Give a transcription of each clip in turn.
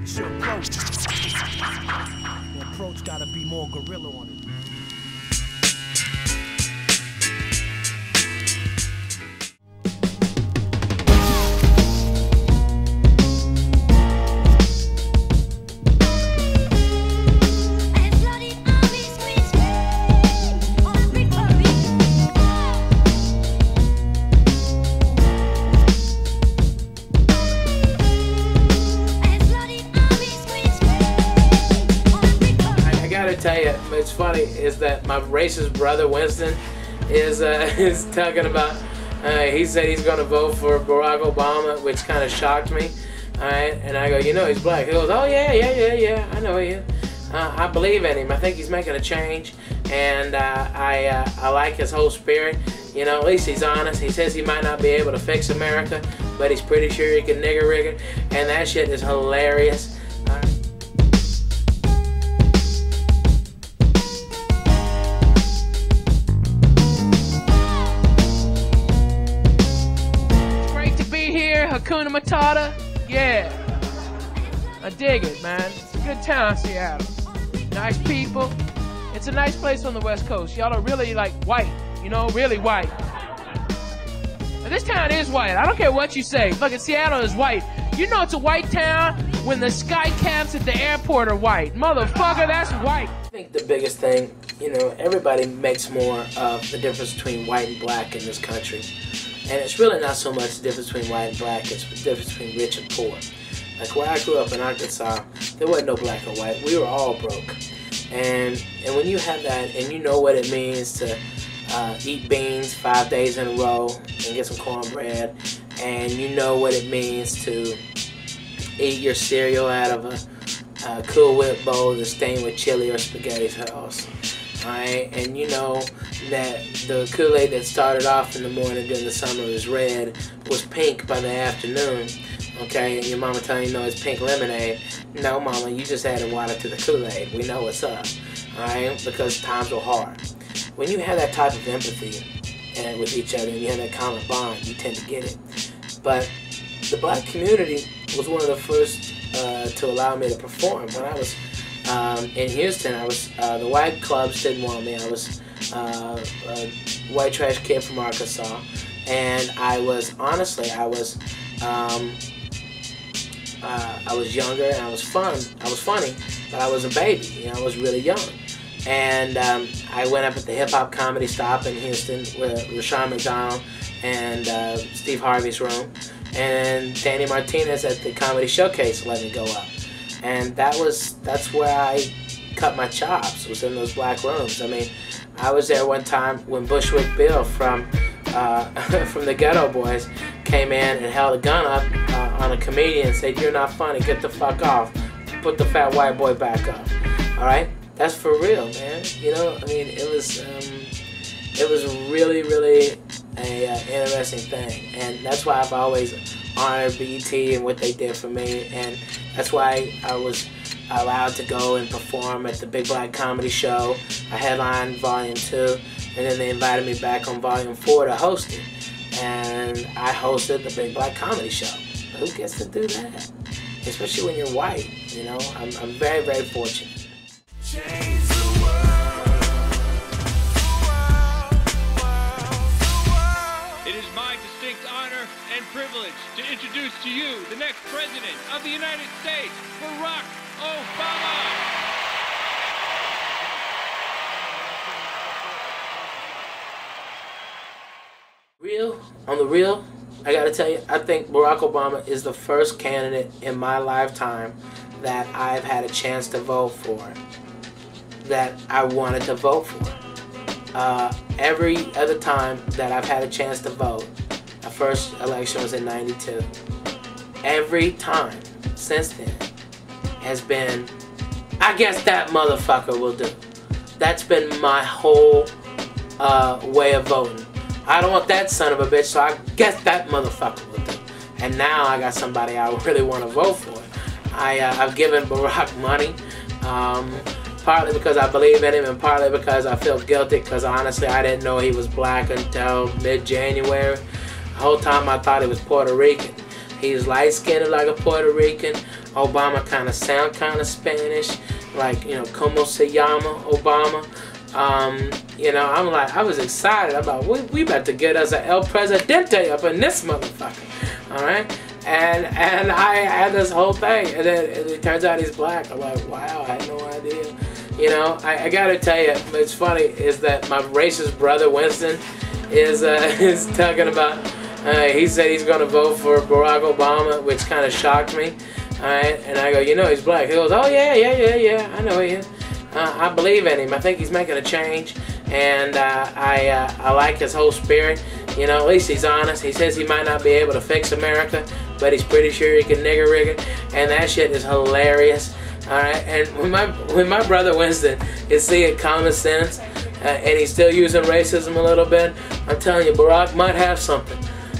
fix your approach. The approach gotta be more gorilla on it. Tell you, it's funny is that my racist brother Winston is talking about. He said he's going to vote for Barack Obama, which kind of shocked me. All right, and I go, you know, he's black. He goes, oh yeah, I know he is. I believe in him. I think he's making a change, and I like his whole spirit. You know, at least he's honest. He says he might not be able to fix America, but he's pretty sure he can nigger rig it, and that shit is hilarious. Hakuna Matata, yeah, I dig it, man. It's a good town, Seattle. Nice people. It's a nice place on the West Coast. Y'all are really like white, you know, really white. And this town is white. I don't care what you say. Look, Seattle is white. You know it's a white town when the sky caps at the airport are white. Motherfucker, that's white. I think the biggest thing, you know, everybody makes more of the difference between white and black in this country. And it's really not so much the difference between white and black, it's the difference between rich and poor. Like where I grew up in Arkansas, there wasn't no black or white. We were all broke. And when you have that and you know what it means to eat beans 5 days in a row and get some cornbread, and you know what it means to eat your cereal out of a Cool Whip bowl that's stained with chili or spaghetti sauce. Alright, and you know that the Kool-Aid that started off in the morning during the summer was red, was pink by the afternoon. Okay, and your mama telling you, no, it's pink lemonade. No, mama, you just added water to the Kool-Aid. We know what's up. Alright, because times are hard. When you have that type of empathy and with each other and you have that common bond, you tend to get it. But the black community was one of the first to allow me to perform. When I was in Houston, I was the white clubs didn't want me. I was a white trash kid from Arkansas, and I was honestly I was younger and I was funny, but I was a baby. You know, I was really young, and I went up at the hip hop comedy stop in Houston with Rashawn McDonald and Steve Harvey's room, and Danny Martinez at the Comedy Showcase let me go up. And that's where I cut my chops, was in those black rooms. I mean, I was there one time when Bushwick Bill from the Ghetto Boys came in and held a gun up on a comedian and said, "You're not funny, get the fuck off. Put the fat white boy back up." All right? That's for real, man. You know, I mean, it was really, really a interesting thing. And that's why I've always honored BET and what they did for me, and that's why I was allowed to go and perform at the Big Black Comedy Show. I headlined Volume 2, and then they invited me back on Volume 4 to host it, and I hosted the Big Black Comedy Show. Who gets to do that? Especially when you're white, you know? I'm very, very fortunate. Change the world. It is my distinct honor and privilege to introduce to you the next President of the United States, Barack Obama. On the real, I gotta tell you, I think Barack Obama is the first candidate in my lifetime that I've had a chance to vote for, that I wanted to vote for. Every other time that I've had a chance to vote, the first election was in '92. Every time since then has been, I guess that motherfucker will do. That's been my whole way of voting. I don't want that son of a bitch, so I guess that motherfucker will do. And now I got somebody I really want to vote for. I've given Barack money, partly because I believe in him and partly because I feel guilty, because honestly I didn't know he was black until mid-January. The whole time I thought he was Puerto Rican. He's light-skinned like a Puerto Rican. Obama kind of sound kind of Spanish, like, you know, como se llama Obama. You know, I'm like, I was excited about, we about to get us an El Presidente up in this motherfucker, all right? And I had this whole thing, and then it turns out he's black. I'm like, wow, I had no idea. You know, I gotta tell you, it's funny is that my racist brother Winston is talking about. He said he's gonna vote for Barack Obama, which kind of shocked me. All right, and I go, you know, he's black. He goes, oh yeah, I know he is. I believe in him. I think he's making a change, and I like his whole spirit. You know, at least he's honest. He says he might not be able to fix America, but he's pretty sure he can nigger rig it, and that shit is hilarious. All right, and when my brother Winston is seeing common sense, and he's still using racism a little bit, I'm telling you, Barack might have something.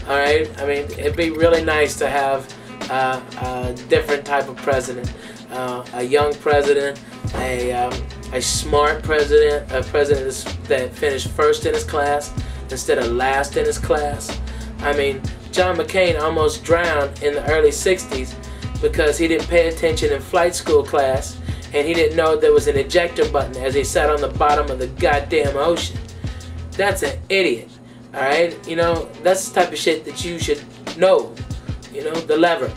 All right, I mean, it'd be really nice to have a different type of president, a young president, a smart president, a president that finished first in his class instead of last in his class. I mean, John McCain almost drowned in the early 60s because he didn't pay attention in flight school class, and he didn't know there was an ejector button as he sat on the bottom of the goddamn ocean. That's an idiot, alright? You know, that's the type of shit that you should know. You know, the lever.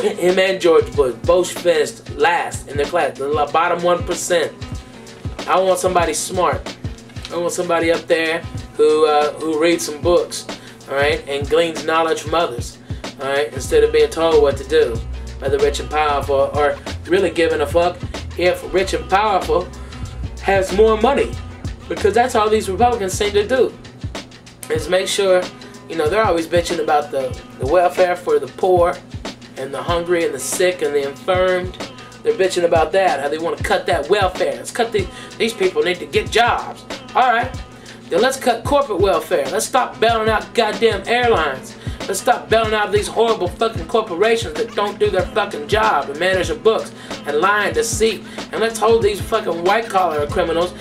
Him and George Bush both finished last in their class, the bottom 1%. I want somebody smart. I want somebody up there who reads some books, alright, and gleans knowledge from others, alright, instead of being told what to do by the rich and powerful, or really giving a fuck if rich and powerful has more money, because that's all these Republicans seem to do, is make sure, you know, they're always bitching about the welfare for the poor and the hungry and the sick and the infirmed. They're bitching about that, how they want to cut that welfare. Let's cut these people need to get jobs. Alright, then let's cut corporate welfare. Let's stop bailing out goddamn airlines. Let's stop bailing out these horrible fucking corporations that don't do their fucking job and manage their books and lie and deceit. And let's hold these fucking white-collar criminals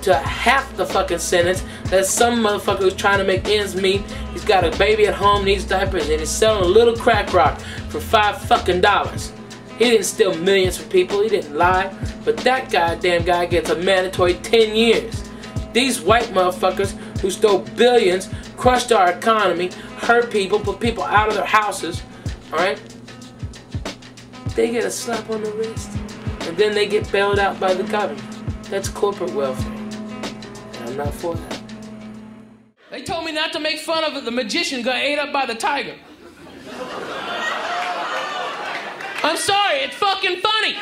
to half the fucking sentence that some motherfucker who's trying to make ends meet. He's got a baby at home, needs diapers, and he's selling a little crack rock for $5 fucking. He didn't steal millions from people, he didn't lie, but that goddamn guy gets a mandatory 10 years. These white motherfuckers who stole billions, crushed our economy, hurt people, put people out of their houses, alright? They get a slap on the wrist, and then they get bailed out by the government. That's corporate welfare, and I'm not for that. They told me not to make fun of the magician got ate up by the tiger. I'm sorry, it's fucking funny.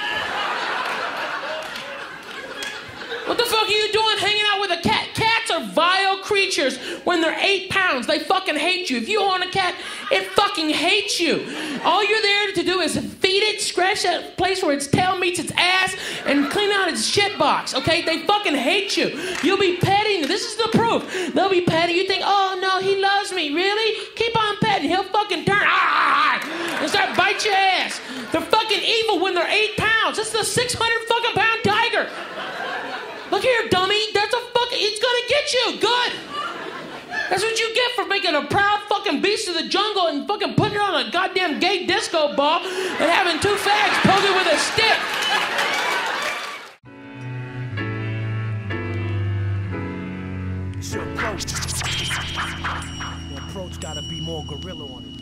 What the fuck are you doing hanging out with a cat? Cats are vile creatures. When they're 8 pounds, they fucking hate you. If you own a cat, it fucking hates you. All you're there to do is feed it, scratch that place where its tail meets its ass, and clean out its shit box, okay? They fucking hate you. You'll be petting. This is the proof. They'll be petting. You think, oh, no, he loves me. Really? Keep on petting. He'll fucking turn and start bite your ass. They're fucking evil when they're 8 pounds. This is a 600 fucking pound tiger. Look here, dummy. That's a fucking... It's gonna get you. Good. That's what you get for making a proud fucking beast of the jungle and fucking putting it on a goddamn gay disco ball and having 2 fags poke it with a stick. It's your approach. Your approach gotta be more gorilla on it.